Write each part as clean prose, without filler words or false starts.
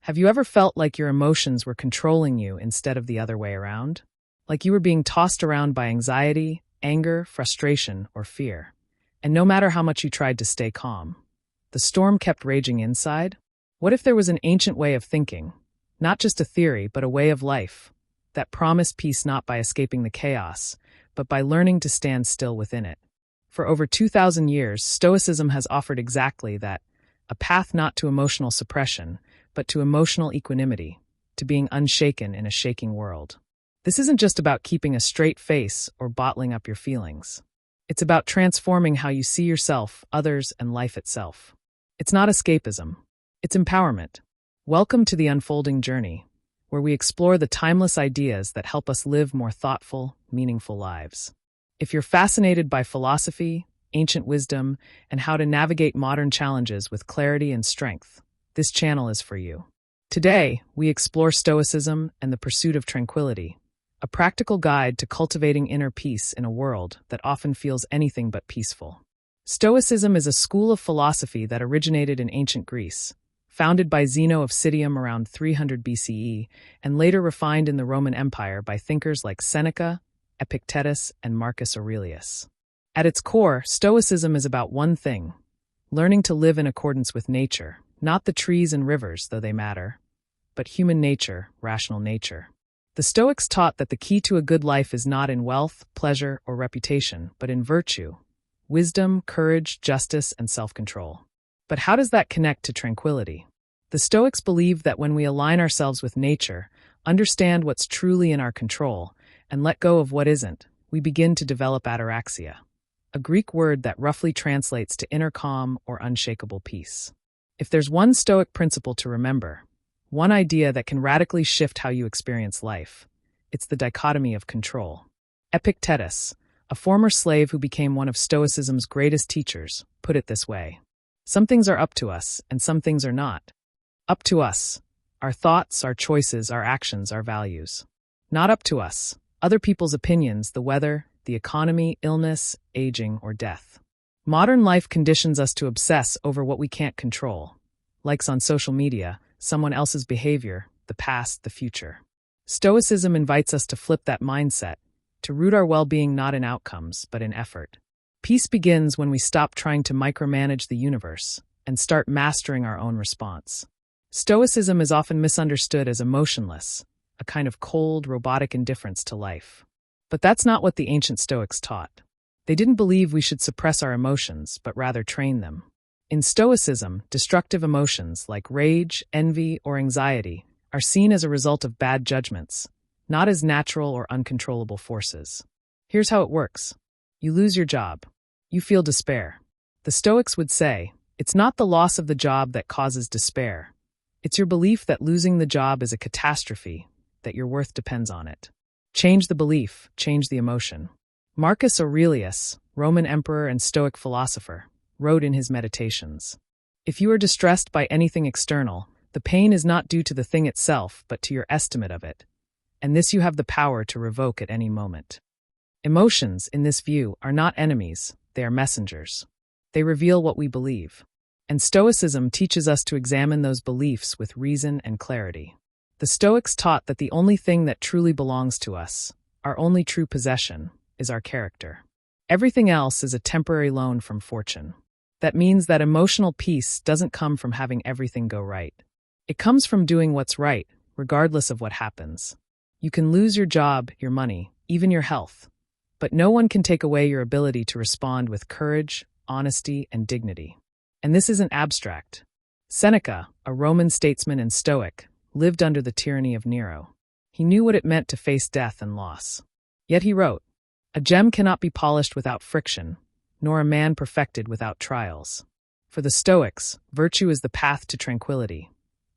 Have you ever felt like your emotions were controlling you instead of the other way around? Like you were being tossed around by anxiety, anger, frustration, or fear. And no matter how much you tried to stay calm, the storm kept raging inside? What if there was an ancient way of thinking, not just a theory, but a way of life, that promised peace not by escaping the chaos, but by learning to stand still within it? For over 2,000 years, Stoicism has offered exactly that, a path not to emotional suppression, but to emotional equanimity, to being unshaken in a shaking world. This isn't just about keeping a straight face or bottling up your feelings. It's about transforming how you see yourself, others, and life itself. It's not escapism. It's empowerment. Welcome to the unfolding journey, where we explore the timeless ideas that help us live more thoughtful, meaningful lives. If you're fascinated by philosophy, ancient wisdom, and how to navigate modern challenges with clarity and strength, this channel is for you. Today, we explore Stoicism and the pursuit of tranquility, a practical guide to cultivating inner peace in a world that often feels anything but peaceful. Stoicism is a school of philosophy that originated in ancient Greece, founded by Zeno of Citium around 300 BCE, and later refined in the Roman Empire by thinkers like Seneca, Epictetus, and Marcus Aurelius. At its core, Stoicism is about one thing: learning to live in accordance with nature, not the trees and rivers, though they matter, but human nature, rational nature. The Stoics taught that the key to a good life is not in wealth, pleasure, or reputation, but in virtue, wisdom, courage, justice, and self-control. But how does that connect to tranquility? The Stoics believe that when we align ourselves with nature, understand what's truly in our control, and let go of what isn't, we begin to develop ataraxia, a Greek word that roughly translates to inner calm or unshakable peace. If there's one Stoic principle to remember, one idea that can radically shift how you experience life, it's the dichotomy of control. Epictetus, a former slave who became one of Stoicism's greatest teachers, put it this way: some things are up to us, and some things are not. Up to us, our thoughts, our choices, our actions, our values. Not up to us, other people's opinions, the weather, the economy, illness, aging, or death. Modern life conditions us to obsess over what we can't control. Likes on social media, someone else's behavior, the past, the future. Stoicism invites us to flip that mindset, to root our well-being not in outcomes, but in effort. Peace begins when we stop trying to micromanage the universe and start mastering our own response. Stoicism is often misunderstood as emotionless, a kind of cold, robotic indifference to life. But that's not what the ancient Stoics taught. They didn't believe we should suppress our emotions, but rather train them. In Stoicism, destructive emotions like rage, envy, or anxiety are seen as a result of bad judgments, not as natural or uncontrollable forces. Here's how it works. You lose your job. You feel despair. The Stoics would say, it's not the loss of the job that causes despair. It's your belief that losing the job is a catastrophe, that your worth depends on it. Change the belief, change the emotion. Marcus Aurelius, Roman emperor and Stoic philosopher, wrote in his Meditations, "If you are distressed by anything external, the pain is not due to the thing itself, but to your estimate of it, and this you have the power to revoke at any moment." Emotions, in this view, are not enemies, they are messengers. They reveal what we believe. And Stoicism teaches us to examine those beliefs with reason and clarity. The Stoics taught that the only thing that truly belongs to us, our only true possession, is our character. Everything else is a temporary loan from fortune. That means that emotional peace doesn't come from having everything go right. It comes from doing what's right, regardless of what happens. You can lose your job, your money, even your health, but no one can take away your ability to respond with courage, honesty, and dignity. And this isn't abstract. Seneca, a Roman statesman and Stoic, lived under the tyranny of Nero. He knew what it meant to face death and loss. Yet he wrote, "A gem cannot be polished without friction, nor a man perfected without trials." For the Stoics, virtue is the path to tranquility,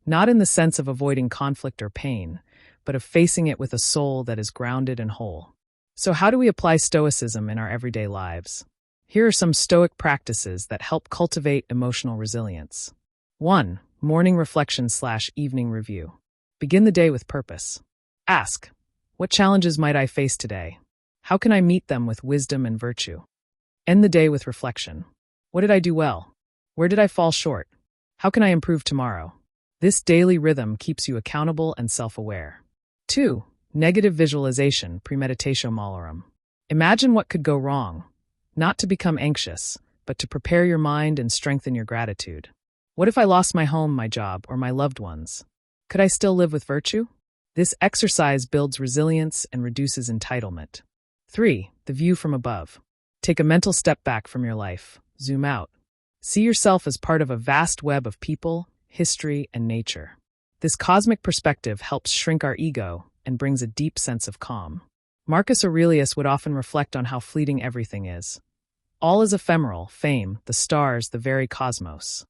not in the sense of avoiding conflict or pain, but of facing it with a soul that is grounded and whole. So how do we apply Stoicism in our everyday lives? Here are some Stoic practices that help cultivate emotional resilience. 1. Morning reflection/evening review. Begin the day with purpose. Ask, what challenges might I face today? How can I meet them with wisdom and virtue? End the day with reflection. What did I do well? Where did I fall short? How can I improve tomorrow? This daily rhythm keeps you accountable and self-aware. 2. Negative visualization, premeditatio malorum. Imagine what could go wrong, not to become anxious, but to prepare your mind and strengthen your gratitude. What if I lost my home, my job, or my loved ones? Could I still live with virtue? This exercise builds resilience and reduces entitlement. 3. The view from above. Take a mental step back from your life. Zoom out. See yourself as part of a vast web of people, history, and nature. This cosmic perspective helps shrink our ego and brings a deep sense of calm. Marcus Aurelius would often reflect on how fleeting everything is. All is ephemeral, fame, the stars, the very cosmos.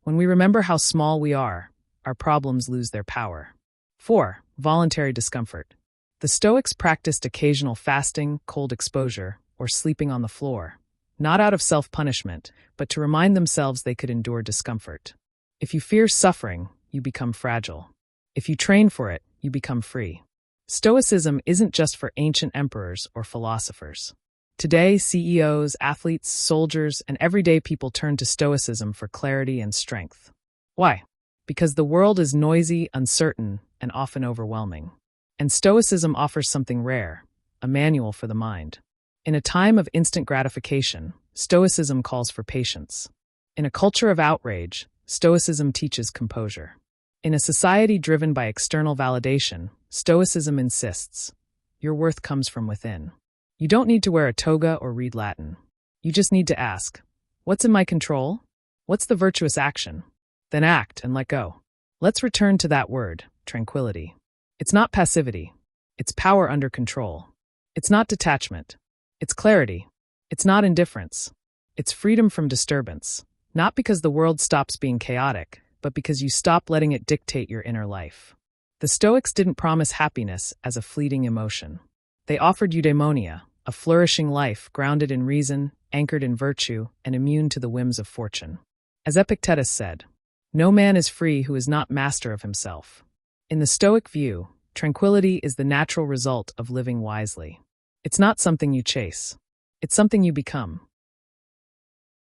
When we remember how small we are, our problems lose their power. 4. Voluntary discomfort. The Stoics practiced occasional fasting, cold exposure, or sleeping on the floor, not out of self-punishment, but to remind themselves they could endure discomfort. If you fear suffering, you become fragile. If you train for it, you become free. Stoicism isn't just for ancient emperors or philosophers. Today, CEOs, athletes, soldiers, and everyday people turn to Stoicism for clarity and strength. Why? Because the world is noisy, uncertain, and often overwhelming. And Stoicism offers something rare, a manual for the mind. In a time of instant gratification, Stoicism calls for patience. In a culture of outrage, Stoicism teaches composure. In a society driven by external validation, Stoicism insists, your worth comes from within. You don't need to wear a toga or read Latin. You just need to ask, what's in my control? What's the virtuous action? Then act and let go. Let's return to that word, tranquility. It's not passivity. It's power under control. It's not detachment. It's clarity. It's not indifference. It's freedom from disturbance. Not because the world stops being chaotic, but because you stop letting it dictate your inner life. The Stoics didn't promise happiness as a fleeting emotion. They offered eudaimonia, a flourishing life grounded in reason, anchored in virtue, and immune to the whims of fortune. As Epictetus said, no man is free who is not master of himself. In the Stoic view, tranquility is the natural result of living wisely. It's not something you chase. It's something you become.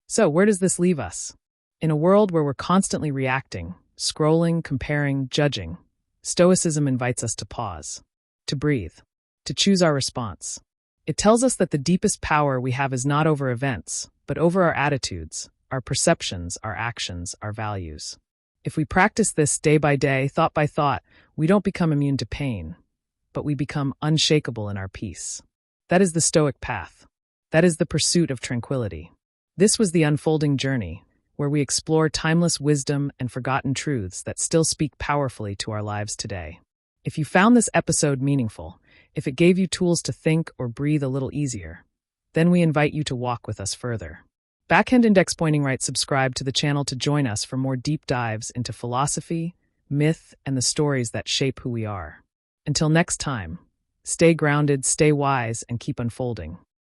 So, where does this leave us? In a world where we're constantly reacting, scrolling, comparing, judging, Stoicism invites us to pause, to breathe, to choose our response. It tells us that the deepest power we have is not over events, but over our attitudes, our perceptions, our actions, our values. If we practice this day by day, thought by thought, we don't become immune to pain, but we become unshakable in our peace. That is the Stoic path. That is the pursuit of tranquility. This was the unfolding journey, where we explore timeless wisdom and forgotten truths that still speak powerfully to our lives today. If you found this episode meaningful, if it gave you tools to think or breathe a little easier, then we invite you to walk with us further. Backhand Index Pointing Right, subscribe to the channel to join us for more deep dives into philosophy, myth, and the stories that shape who we are. Until next time, stay grounded, stay wise, and keep unfolding.